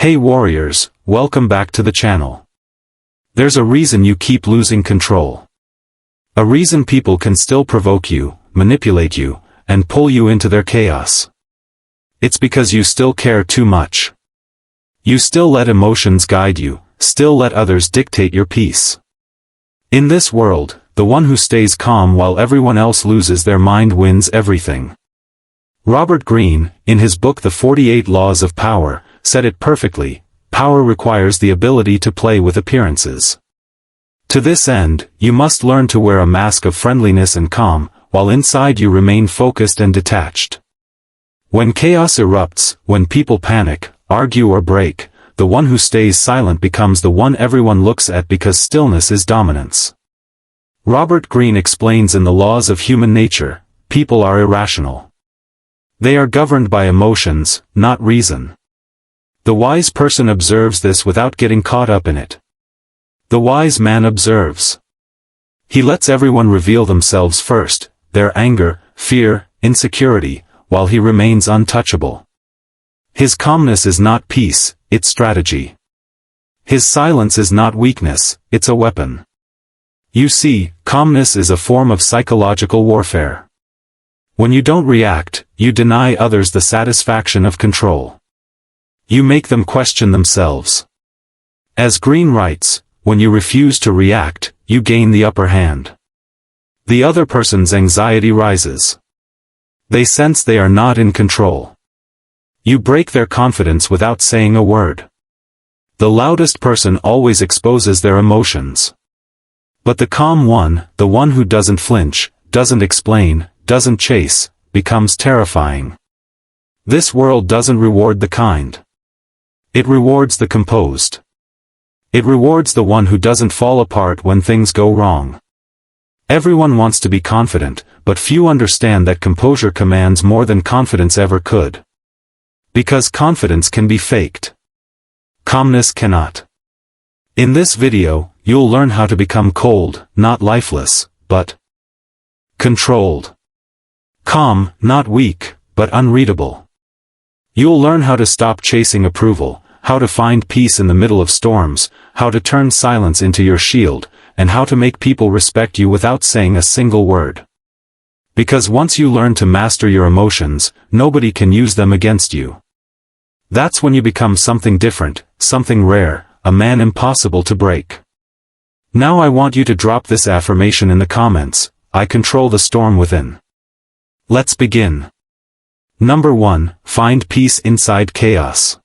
Hey warriors, welcome back to the channel. There's a reason you keep losing control. A reason people can still provoke you, manipulate you, and pull you into their chaos. It's because you still care too much. You still let emotions guide you, still let others dictate your peace. In this world, the one who stays calm while everyone else loses their mind wins everything. Robert Greene, in his book The 48 Laws of Power, said it perfectly: power requires the ability to play with appearances. To this end, you must learn to wear a mask of friendliness and calm, while inside you remain focused and detached. When chaos erupts, when people panic, argue or break, the one who stays silent becomes the one everyone looks at because stillness is dominance. Robert Greene explains in The Laws of Human Nature, people are irrational. They are governed by emotions, not reason. The wise person observes this without getting caught up in it. The wise man observes. He lets everyone reveal themselves first, their anger, fear, insecurity, while he remains untouchable. His calmness is not peace, it's strategy. His silence is not weakness, it's a weapon. You see, calmness is a form of psychological warfare. When you don't react, you deny others the satisfaction of control. You make them question themselves. As Greene writes, when you refuse to react, you gain the upper hand. The other person's anxiety rises. They sense they are not in control. You break their confidence without saying a word. The loudest person always exposes their emotions. But the calm one, the one who doesn't flinch, doesn't explain, doesn't chase, becomes terrifying. This world doesn't reward the kind. It rewards the composed. It rewards the one who doesn't fall apart when things go wrong. Everyone wants to be confident, but few understand that composure commands more than confidence ever could. Because confidence can be faked. Calmness cannot. In this video, you'll learn how to become cold, not lifeless, but controlled. Calm, not weak, but unreadable. You'll learn how to stop chasing approval, how to find peace in the middle of storms, how to turn silence into your shield, and how to make people respect you without saying a single word. Because once you learn to master your emotions, nobody can use them against you. That's when you become something different, something rare, a man impossible to break. Now I want you to drop this affirmation in the comments: I control the storm within. Let's begin. Number 1, find peace inside chaos.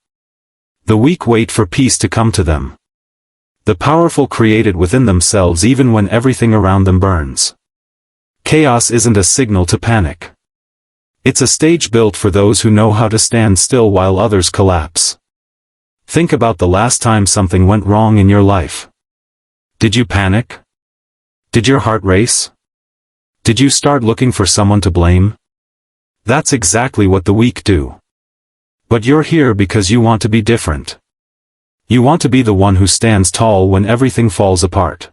The weak wait for peace to come to them. The powerful create it within themselves even when everything around them burns. Chaos isn't a signal to panic. It's a stage built for those who know how to stand still while others collapse. Think about the last time something went wrong in your life. Did you panic? Did your heart race? Did you start looking for someone to blame? That's exactly what the weak do. But you're here because you want to be different. You want to be the one who stands tall when everything falls apart.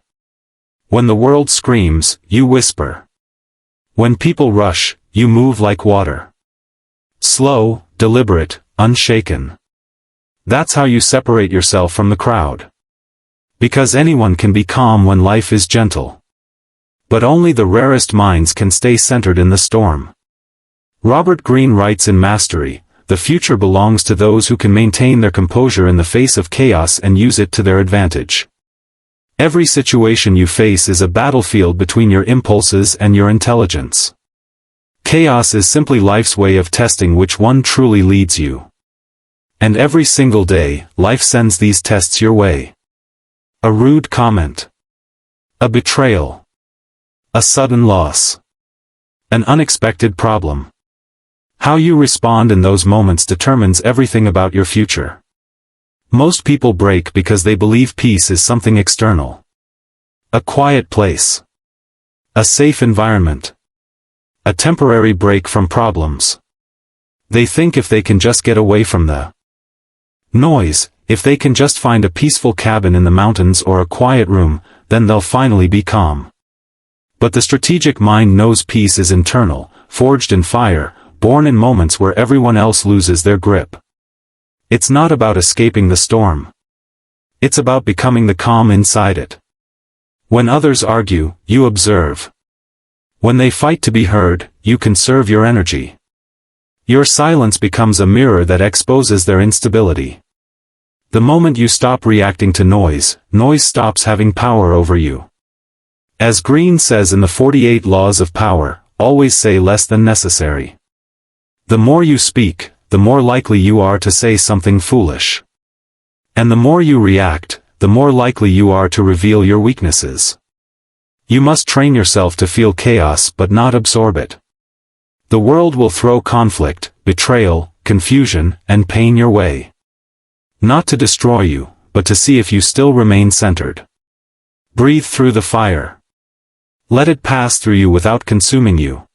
When the world screams, you whisper. When people rush, you move like water. Slow, deliberate, unshaken. That's how you separate yourself from the crowd. Because anyone can be calm when life is gentle. But only the rarest minds can stay centered in the storm. Robert Greene writes in Mastery, the future belongs to those who can maintain their composure in the face of chaos and use it to their advantage. Every situation you face is a battlefield between your impulses and your intelligence. Chaos is simply life's way of testing which one truly leads you. And every single day, life sends these tests your way. A rude comment. A betrayal. A sudden loss. An unexpected problem. How you respond in those moments determines everything about your future. Most people break because they believe peace is something external. A quiet place. A safe environment. A temporary break from problems. They think if they can just get away from the noise, if they can just find a peaceful cabin in the mountains or a quiet room, then they'll finally be calm. But the strategic mind knows peace is internal, forged in fire, born in moments where everyone else loses their grip. It's not about escaping the storm. It's about becoming the calm inside it. When others argue, you observe. When they fight to be heard, you conserve your energy. Your silence becomes a mirror that exposes their instability. The moment you stop reacting to noise, noise stops having power over you. As Greene says in the 48 Laws of Power, always say less than necessary. The more you speak, the more likely you are to say something foolish. And the more you react, the more likely you are to reveal your weaknesses. You must train yourself to feel chaos but not absorb it. The world will throw conflict, betrayal, confusion, and pain your way. Not to destroy you, but to see if you still remain centered. Breathe through the fire. Let it pass through you without consuming you.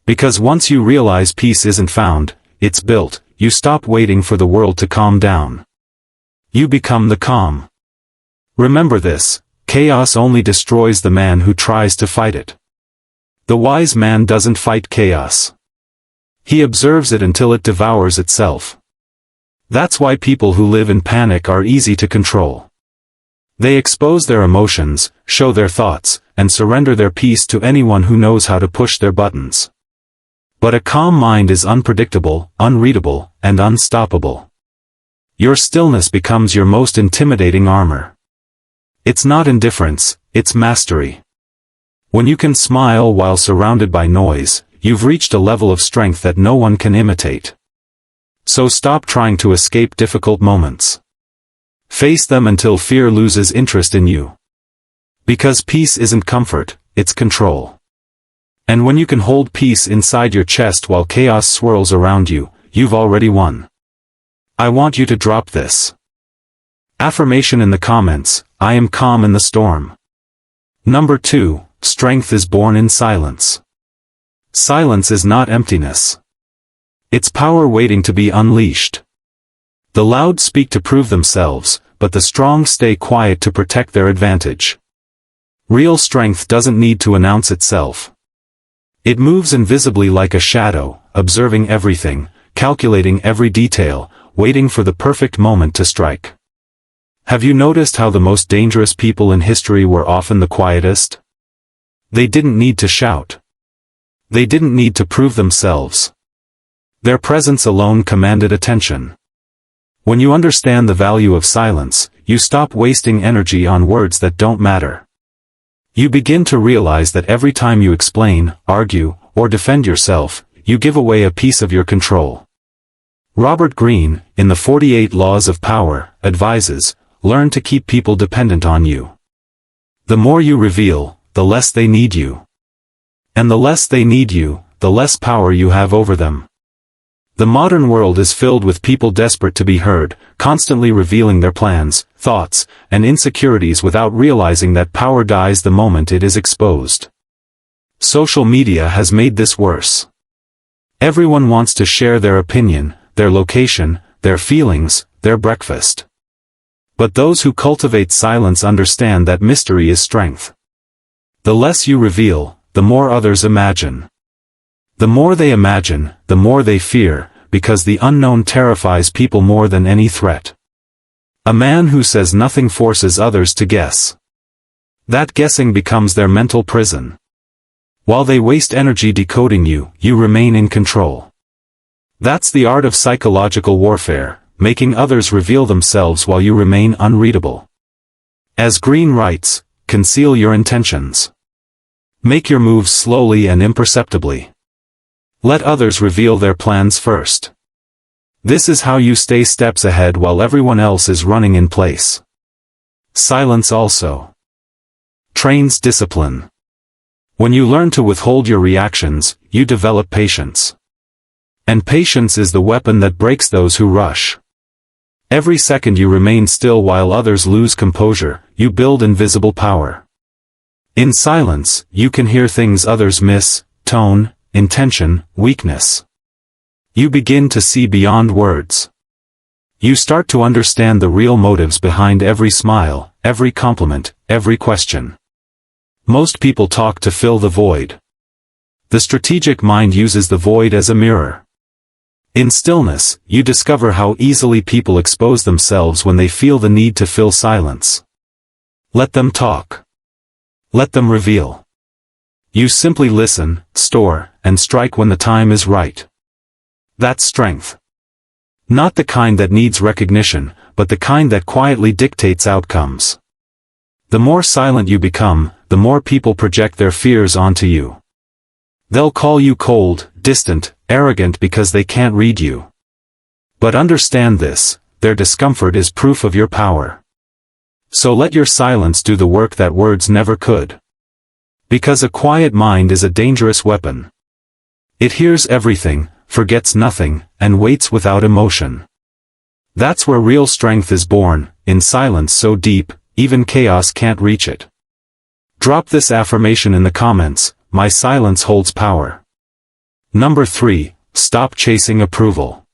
Because once you realize peace isn't found, it's built, you stop waiting for the world to calm down. You become the calm. Remember this, chaos only destroys the man who tries to fight it. The wise man doesn't fight chaos. He observes it until it devours itself. That's why people who live in panic are easy to control. They expose their emotions, show their thoughts, and surrender their peace to anyone who knows how to push their buttons. But a calm mind is unpredictable, unreadable, and unstoppable. Your stillness becomes your most intimidating armor. It's not indifference, it's mastery. When you can smile while surrounded by noise, you've reached a level of strength that no one can imitate. So stop trying to escape difficult moments. Face them until fear loses interest in you. Because peace isn't comfort, it's control. And when you can hold peace inside your chest while chaos swirls around you, you've already won. I want you to drop this affirmation in the comments: I am calm in the storm. Number 2, strength is born in silence. Silence is not emptiness. It's power waiting to be unleashed. The loud speak to prove themselves, but the strong stay quiet to protect their advantage. Real strength doesn't need to announce itself. It moves invisibly like a shadow, observing everything, calculating every detail, waiting for the perfect moment to strike. Have you noticed how the most dangerous people in history were often the quietest? They didn't need to shout. They didn't need to prove themselves. Their presence alone commanded attention. When you understand the value of silence, you stop wasting energy on words that don't matter. You begin to realize that every time you explain, argue, or defend yourself, you give away a piece of your control. Robert Greene, in the 48 Laws of Power, advises, learn to keep people dependent on you. The more you reveal, the less they need you. And the less they need you, the less power you have over them. The modern world is filled with people desperate to be heard, constantly revealing their plans, thoughts, and insecurities without realizing that power dies the moment it is exposed. Social media has made this worse. Everyone wants to share their opinion, their location, their feelings, their breakfast. But those who cultivate silence understand that mystery is strength. The less you reveal, the more others imagine. The more they imagine, the more they fear, because the unknown terrifies people more than any threat. A man who says nothing forces others to guess. That guessing becomes their mental prison. While they waste energy decoding you, you remain in control. That's the art of psychological warfare, making others reveal themselves while you remain unreadable. As Greene writes, conceal your intentions. Make your moves slowly and imperceptibly. Let others reveal their plans first. This is how you stay steps ahead while everyone else is running in place. Silence also trains discipline. When you learn to withhold your reactions, you develop patience. And patience is the weapon that breaks those who rush. Every second you remain still while others lose composure, you build invisible power. In silence, you can hear things others miss: tone, intention, weakness. You begin to see beyond words. You start to understand the real motives behind every smile, every compliment, every question. Most people talk to fill the void. The strategic mind uses the void as a mirror. In stillness, you discover how easily people expose themselves when they feel the need to fill silence. Let them talk. Let them reveal. You simply listen, store, and strike when the time is right. That's strength. Not the kind that needs recognition, but the kind that quietly dictates outcomes. The more silent you become, the more people project their fears onto you. They'll call you cold, distant, arrogant because they can't read you. But understand this, their discomfort is proof of your power. So let your silence do the work that words never could. Because a quiet mind is a dangerous weapon. It hears everything, forgets nothing, and waits without emotion. That's where real strength is born, in silence so deep, even chaos can't reach it. Drop this affirmation in the comments: my silence holds power. Number 3, stop chasing approval.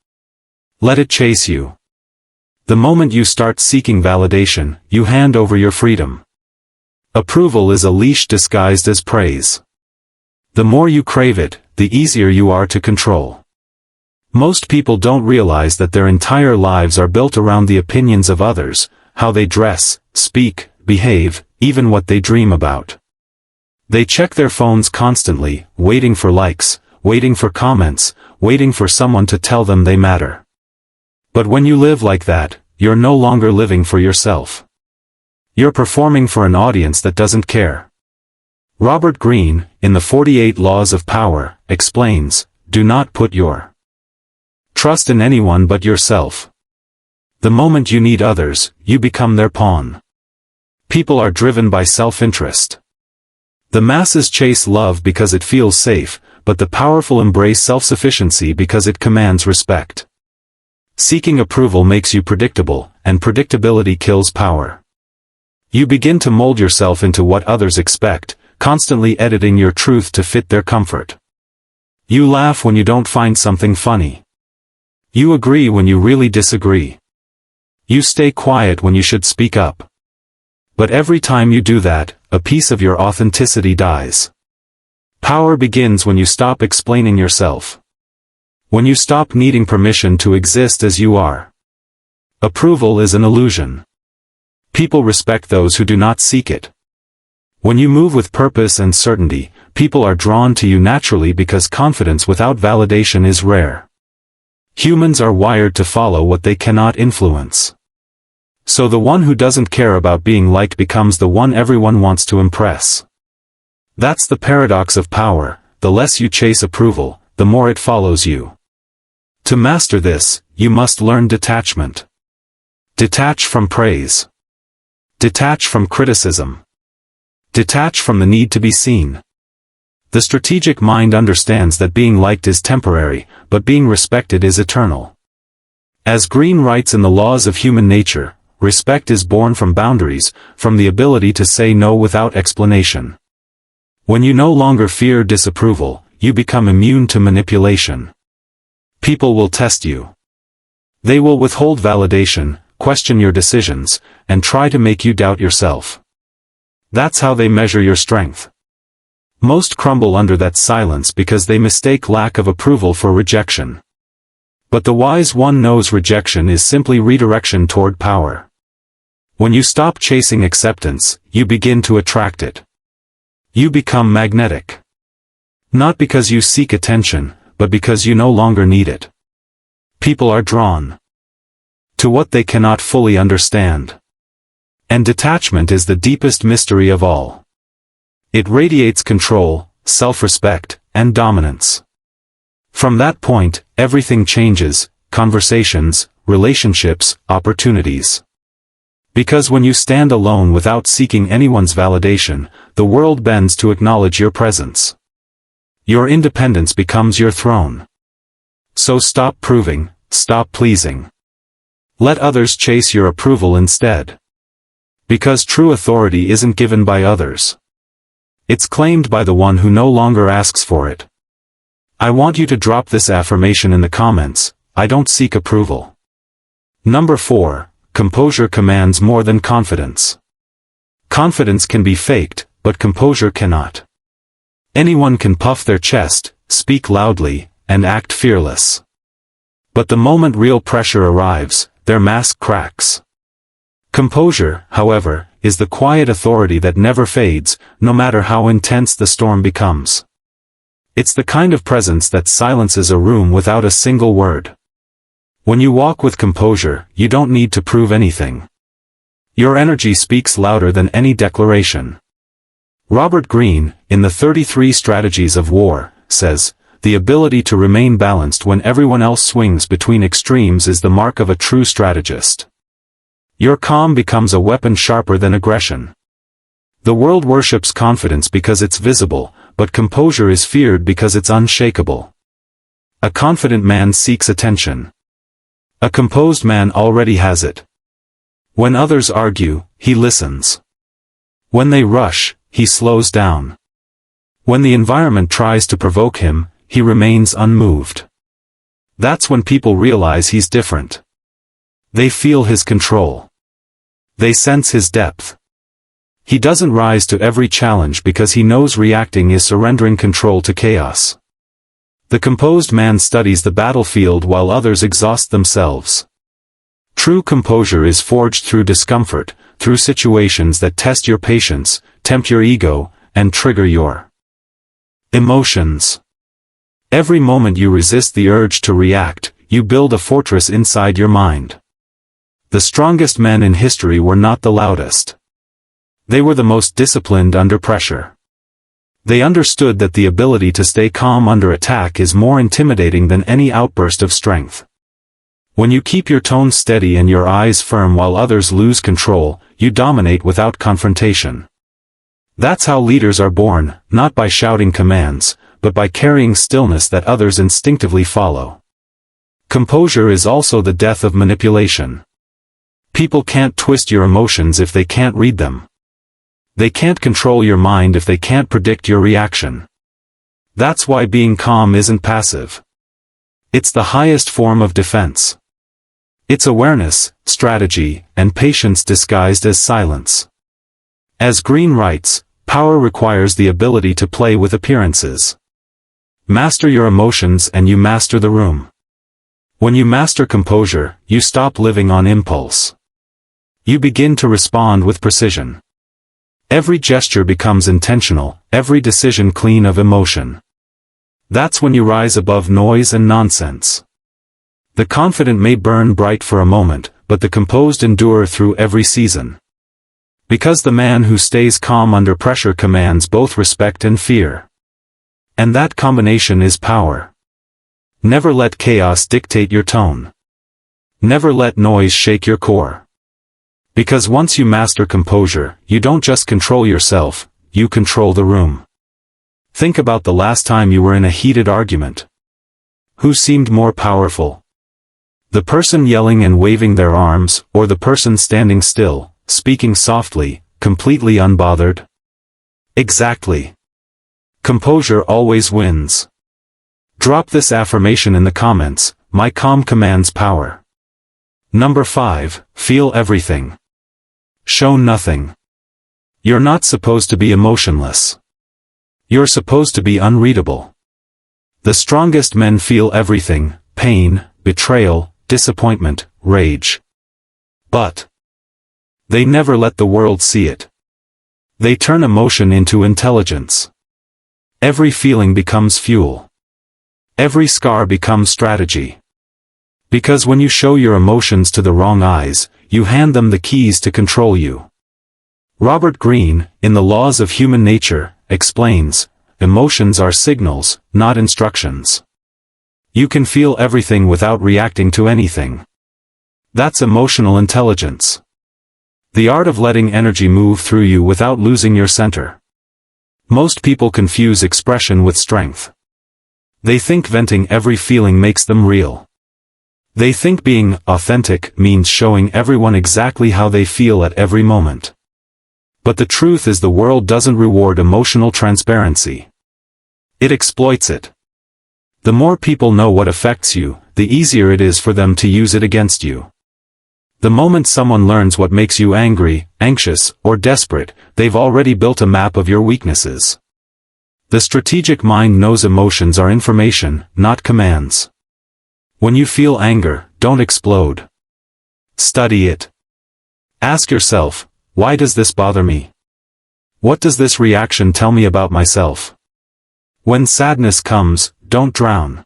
Let it chase you. The moment you start seeking validation, you hand over your freedom. Approval is a leash disguised as praise. The more you crave it, the easier you are to control. Most people don't realize that their entire lives are built around the opinions of others, how they dress, speak, behave, even what they dream about. They check their phones constantly, waiting for likes, waiting for comments, waiting for someone to tell them they matter. But when you live like that, you're no longer living for yourself. You're performing for an audience that doesn't care. Robert Greene, in the 48 Laws of Power, explains, do not put your trust in anyone but yourself. The moment you need others, you become their pawn. People are driven by self-interest. The masses chase love because it feels safe, but the powerful embrace self-sufficiency because it commands respect. Seeking approval makes you predictable, and predictability kills power. You begin to mold yourself into what others expect, constantly editing your truth to fit their comfort. You laugh when you don't find something funny. You agree when you really disagree. You stay quiet when you should speak up. But every time you do that, a piece of your authenticity dies. Power begins when you stop explaining yourself. When you stop needing permission to exist as you are. Approval is an illusion. People respect those who do not seek it. When you move with purpose and certainty, people are drawn to you naturally because confidence without validation is rare. Humans are wired to follow what they cannot influence. So the one who doesn't care about being liked becomes the one everyone wants to impress. That's the paradox of power: the less you chase approval, the more it follows you. To master this, you must learn detachment. Detach from praise. Detach from criticism. Detach from the need to be seen. The strategic mind understands that being liked is temporary, but being respected is eternal. As Greene writes in The Laws of Human Nature, respect is born from boundaries, from the ability to say no without explanation. When you no longer fear disapproval, you become immune to manipulation. People will test you. They will withhold validation, question your decisions, and try to make you doubt yourself. That's how they measure your strength. Most crumble under that silence because they mistake lack of approval for rejection. But the wise one knows rejection is simply redirection toward power. When you stop chasing acceptance, you begin to attract it. You become magnetic. Not because you seek attention, but because you no longer need it. People are drawn to what they cannot fully understand. And detachment is the deepest mystery of all. It radiates control, self-respect, and dominance. From that point, everything changes: conversations, relationships, opportunities. Because when you stand alone without seeking anyone's validation, the world bends to acknowledge your presence. Your independence becomes your throne. So stop proving, stop pleasing. Let others chase your approval instead. Because true authority isn't given by others. It's claimed by the one who no longer asks for it. I want you to drop this affirmation in the comments: I don't seek approval. Number 4. Composure commands more than confidence. Confidence can be faked, but composure cannot. Anyone can puff their chest, speak loudly, and act fearless. But the moment real pressure arrives, their mask cracks. Composure, however, is the quiet authority that never fades, no matter how intense the storm becomes. It's the kind of presence that silences a room without a single word. When you walk with composure, you don't need to prove anything. Your energy speaks louder than any declaration. Robert Greene, in the 33 Strategies of War, says, "The ability to remain balanced when everyone else swings between extremes is the mark of a true strategist." Your calm becomes a weapon sharper than aggression. The world worships confidence because it's visible, but composure is feared because it's unshakable. A confident man seeks attention. A composed man already has it. When others argue, he listens. When they rush, he slows down. When the environment tries to provoke him, he remains unmoved. That's when people realize he's different. They feel his control. They sense his depth. He doesn't rise to every challenge because he knows reacting is surrendering control to chaos. The composed man studies the battlefield while others exhaust themselves. True composure is forged through discomfort, through situations that test your patience, tempt your ego, and trigger your emotions. Every moment you resist the urge to react, you build a fortress inside your mind. The strongest men in history were not the loudest. They were the most disciplined under pressure. They understood that the ability to stay calm under attack is more intimidating than any outburst of strength. When you keep your tone steady and your eyes firm while others lose control, you dominate without confrontation. That's how leaders are born, not by shouting commands, but by carrying stillness that others instinctively follow. Composure is also the death of manipulation. People can't twist your emotions if they can't read them. They can't control your mind if they can't predict your reaction. That's why being calm isn't passive. It's the highest form of defense. It's awareness, strategy, and patience disguised as silence. As Greene writes, power requires the ability to play with appearances. Master your emotions and you master the room. When you master composure, you stop living on impulse. You begin to respond with precision. Every gesture becomes intentional, every decision clean of emotion. That's when you rise above noise and nonsense. The confident may burn bright for a moment, but the composed endure through every season. Because the man who stays calm under pressure commands both respect and fear. And that combination is power. Never let chaos dictate your tone. Never let noise shake your core. Because once you master composure, you don't just control yourself, you control the room. Think about the last time you were in a heated argument. Who seemed more powerful? The person yelling and waving their arms, or the person standing still, speaking softly, completely unbothered? Exactly. Composure always wins. Drop this affirmation in the comments, my calm commands power. Number 5, feel everything. Show nothing. You're not supposed to be emotionless. You're supposed to be unreadable. The strongest men feel everything, pain, betrayal, disappointment, rage. But they never let the world see it. They turn emotion into intelligence. Every feeling becomes fuel. Every scar becomes strategy. Because when you show your emotions to the wrong eyes, you hand them the keys to control you. Robert Greene, in The Laws of Human Nature, explains, emotions are signals, not instructions. You can feel everything without reacting to anything. That's emotional intelligence. The art of letting energy move through you without losing your center. Most people confuse expression with strength. They think venting every feeling makes them real. They think being authentic means showing everyone exactly how they feel at every moment. But the truth is the world doesn't reward emotional transparency. It exploits it. The more people know what affects you, the easier it is for them to use it against you. The moment someone learns what makes you angry, anxious, or desperate, they've already built a map of your weaknesses. The strategic mind knows emotions are information, not commands. When you feel anger, don't explode. Study it. Ask yourself, why does this bother me? What does this reaction tell me about myself? When sadness comes, don't drown.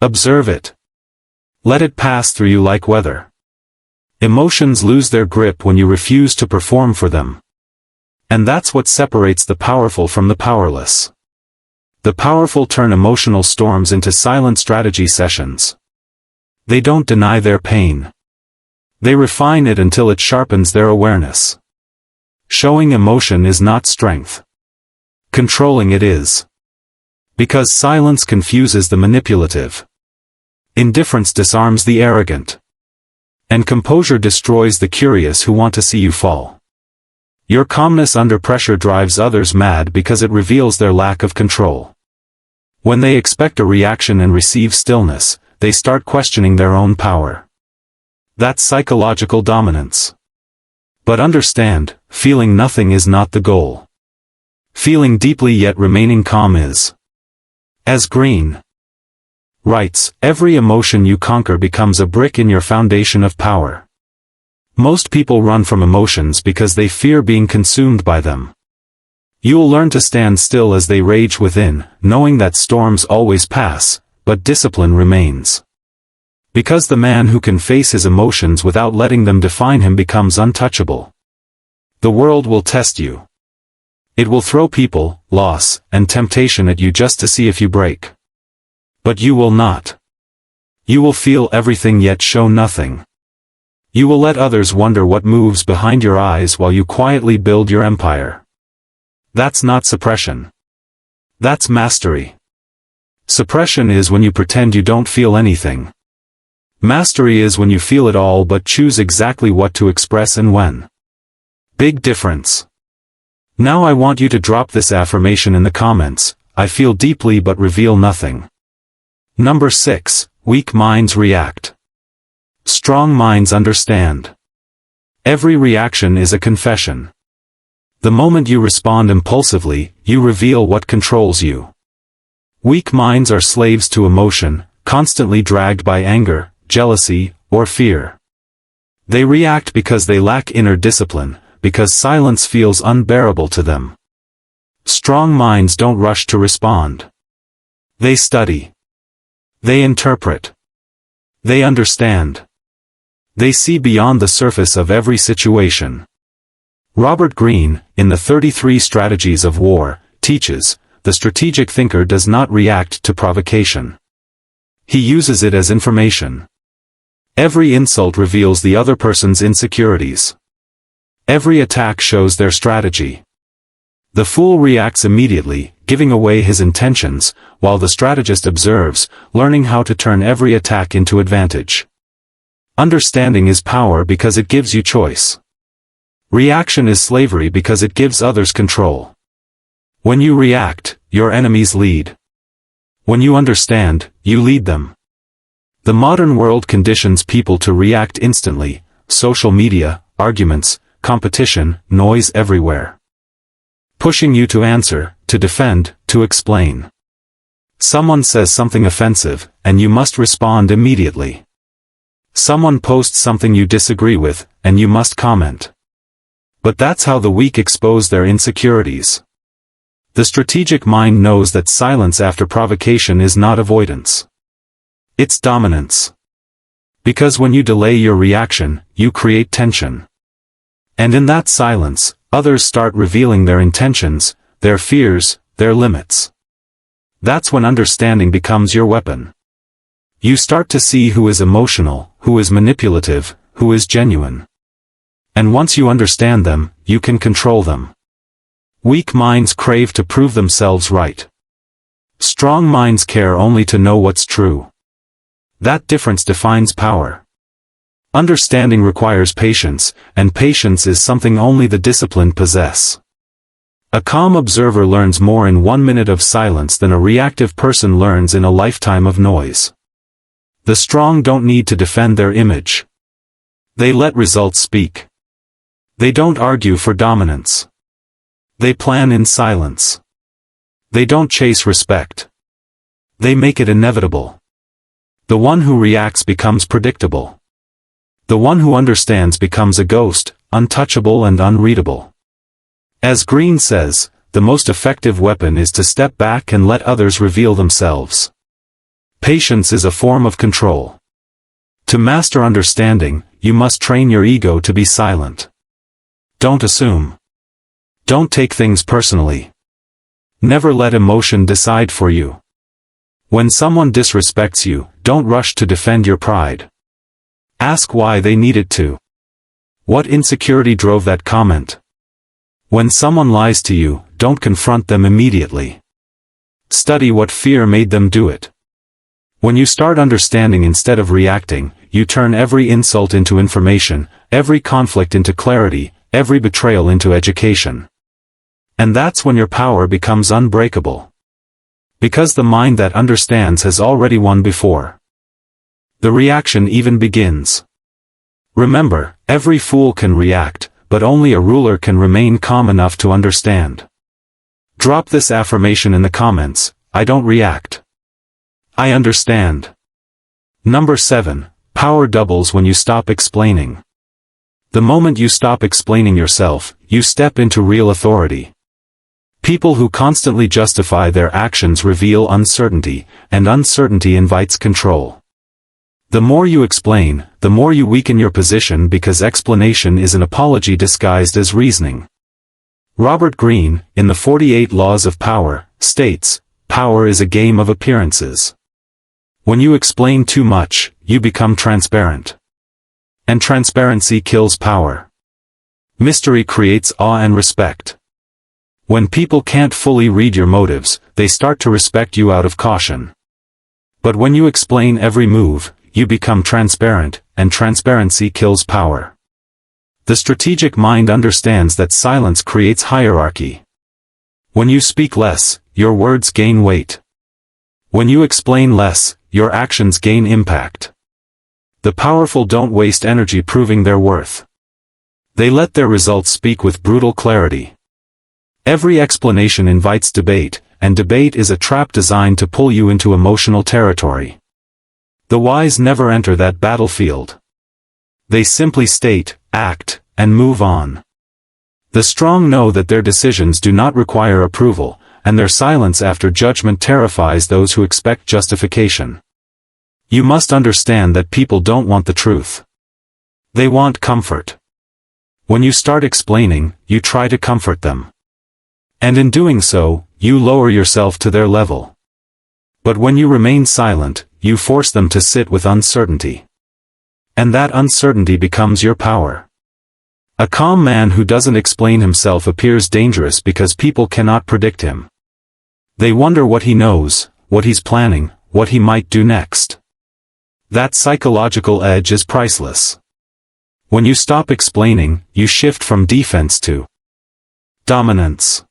Observe it. Let it pass through you like weather. Emotions lose their grip when you refuse to perform for them. And that's what separates the powerful from the powerless. The powerful turn emotional storms into silent strategy sessions. They don't deny their pain. They refine it until it sharpens their awareness. Showing emotion is not strength. Controlling it is. Because silence confuses the manipulative. Indifference disarms the arrogant. And composure destroys the curious who want to see you fall. Your calmness under pressure drives others mad because it reveals their lack of control. When they expect a reaction and receive stillness, they start questioning their own power. That's psychological dominance. But understand, feeling nothing is not the goal. Feeling deeply yet remaining calm is. As Greene writes, every emotion you conquer becomes a brick in your foundation of power. Most people run from emotions because they fear being consumed by them. You'll learn to stand still as they rage within, knowing that storms always pass, but discipline remains. Because the man who can face his emotions without letting them define him becomes untouchable. The world will test you. It will throw people, loss, and temptation at you just to see if you break. But you will not. You will feel everything yet show nothing. You will let others wonder what moves behind your eyes while you quietly build your empire. That's not suppression. That's mastery. Suppression is when you pretend you don't feel anything. Mastery is when you feel it all but choose exactly what to express and when. Big difference. Now I want you to drop this affirmation in the comments: I feel deeply but reveal nothing. Number 6, weak minds react. Strong minds understand. Every reaction is a confession. The moment you respond impulsively, you reveal what controls you. Weak minds are slaves to emotion, constantly dragged by anger, jealousy, or fear. They react because they lack inner discipline, because silence feels unbearable to them. Strong minds don't rush to respond. They study. They interpret. They understand. They see beyond the surface of every situation. Robert Greene, in the 33 Strategies of War, teaches, the strategic thinker does not react to provocation. He uses it as information. Every insult reveals the other person's insecurities. Every attack shows their strategy. The fool reacts immediately, giving away his intentions, while the strategist observes, learning how to turn every attack into advantage. Understanding is power because it gives you choice. Reaction is slavery because it gives others control. When you react, your enemies lead. When you understand, you lead them. The modern world conditions people to react instantly: social media, arguments, competition, noise everywhere. Pushing you to answer, to defend, to explain. Someone says something offensive, and you must respond immediately. Someone posts something you disagree with, and you must comment. But that's how the weak expose their insecurities. The strategic mind knows that silence after provocation is not avoidance. It's dominance. Because when you delay your reaction, you create tension. And in that silence, others start revealing their intentions, their fears, their limits. That's when understanding becomes your weapon. You start to see who is emotional, who is manipulative, who is genuine. And once you understand them, you can control them. Weak minds crave to prove themselves right. Strong minds care only to know what's true. That difference defines power. Understanding requires patience, and patience is something only the disciplined possess. A calm observer learns more in 1 minute of silence than a reactive person learns in a lifetime of noise. The strong don't need to defend their image. They let results speak. They don't argue for dominance. They plan in silence. They don't chase respect. They make it inevitable. The one who reacts becomes predictable. The one who understands becomes a ghost, untouchable and unreadable. As Greene says, the most effective weapon is to step back and let others reveal themselves. Patience is a form of control. To master understanding, you must train your ego to be silent. Don't assume. Don't take things personally. Never let emotion decide for you. When someone disrespects you, don't rush to defend your pride. Ask why they needed to. What insecurity drove that comment? When someone lies to you, don't confront them immediately. Study what fear made them do it. When you start understanding instead of reacting, you turn every insult into information, every conflict into clarity, every betrayal into education. And that's when your power becomes unbreakable. Because the mind that understands has already won before the reaction even begins. Remember, every fool can react, but only a ruler can remain calm enough to understand. Drop this affirmation in the comments: I don't react. I understand. Number 7. Power doubles when you stop explaining. The moment you stop explaining yourself, you step into real authority. People who constantly justify their actions reveal uncertainty, and uncertainty invites control. The more you explain, the more you weaken your position, because explanation is an apology disguised as reasoning. Robert Greene, in the 48 Laws of Power, states, "Power is a game of appearances." When you explain too much, you become transparent. And transparency kills power. Mystery creates awe and respect. When people can't fully read your motives, they start to respect you out of caution. But when you explain every move, you become transparent, and transparency kills power. The strategic mind understands that silence creates hierarchy. When you speak less, your words gain weight. When you explain less, your actions gain impact. The powerful don't waste energy proving their worth. They let their results speak with brutal clarity. Every explanation invites debate, and debate is a trap designed to pull you into emotional territory. The wise never enter that battlefield. They simply state, act, and move on. The strong know that their decisions do not require approval, and their silence after judgment terrifies those who expect justification. You must understand that people don't want the truth. They want comfort. When you start explaining, you try to comfort them. And in doing so, you lower yourself to their level. But when you remain silent, you force them to sit with uncertainty. And that uncertainty becomes your power. A calm man who doesn't explain himself appears dangerous because people cannot predict him. They wonder what he knows, what he's planning, what he might do next. That psychological edge is priceless. When you stop explaining, you shift from defense to dominance.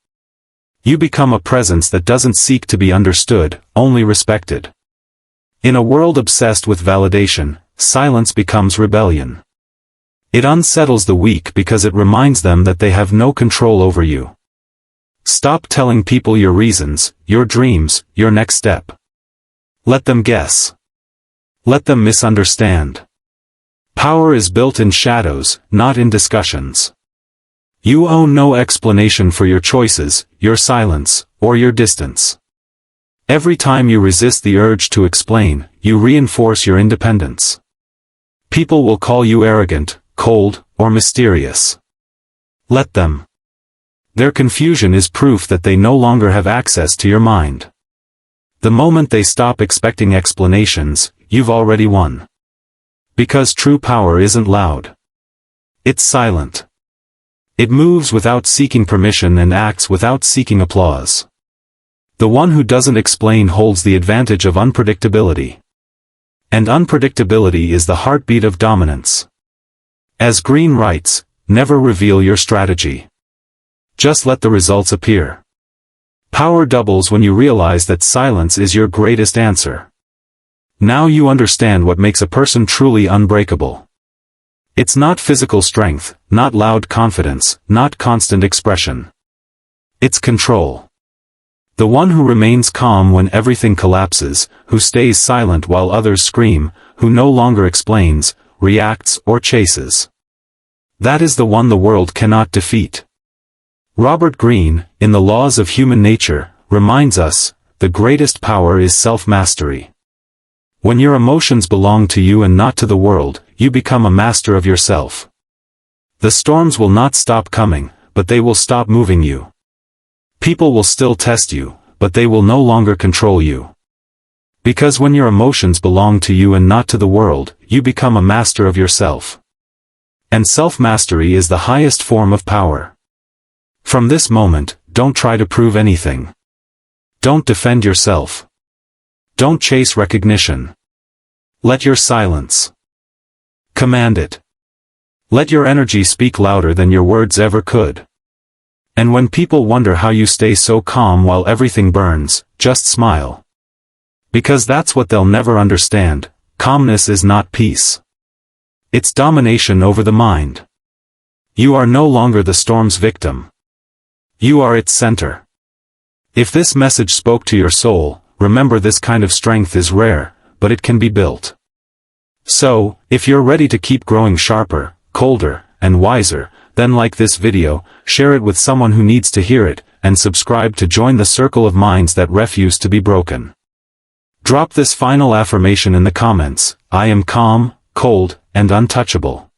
You become a presence that doesn't seek to be understood, only respected. In a world obsessed with validation, silence becomes rebellion. It unsettles the weak because it reminds them that they have no control over you. Stop telling people your reasons, your dreams, your next step. Let them guess. Let them misunderstand. Power is built in shadows, not in discussions. You owe no explanation for your choices, your silence, or your distance. Every time you resist the urge to explain, you reinforce your independence. People will call you arrogant, cold, or mysterious. Let them. Their confusion is proof that they no longer have access to your mind. The moment they stop expecting explanations, you've already won. Because true power isn't loud. It's silent. It moves without seeking permission and acts without seeking applause. The one who doesn't explain holds the advantage of unpredictability. And unpredictability is the heartbeat of dominance. As Greene writes, never reveal your strategy. Just let the results appear. Power doubles when you realize that silence is your greatest answer. Now you understand what makes a person truly unbreakable. It's not physical strength, not loud confidence, not constant expression. It's control. The one who remains calm when everything collapses, who stays silent while others scream, who no longer explains, reacts or chases. That is the one the world cannot defeat. Robert Greene, in The Laws of Human Nature, reminds us, the greatest power is self-mastery. When your emotions belong to you and not to the world, you become a master of yourself. The storms will not stop coming, but they will stop moving you. People will still test you, but they will no longer control you. Because when your emotions belong to you and not to the world, you become a master of yourself. And self-mastery is the highest form of power. From this moment, don't try to prove anything. Don't defend yourself. Don't chase recognition. Let your silence command it. Let your energy speak louder than your words ever could. And when people wonder how you stay so calm while everything burns, just smile. Because that's what they'll never understand. Calmness is not peace. It's domination over the mind. You are no longer the storm's victim. You are its center. If this message spoke to your soul, remember this kind of strength is rare, but it can be built. So, if you're ready to keep growing sharper, colder, and wiser, then like this video, share it with someone who needs to hear it, and subscribe to join the circle of minds that refuse to be broken. Drop this final affirmation in the comments: I am calm, cold, and untouchable.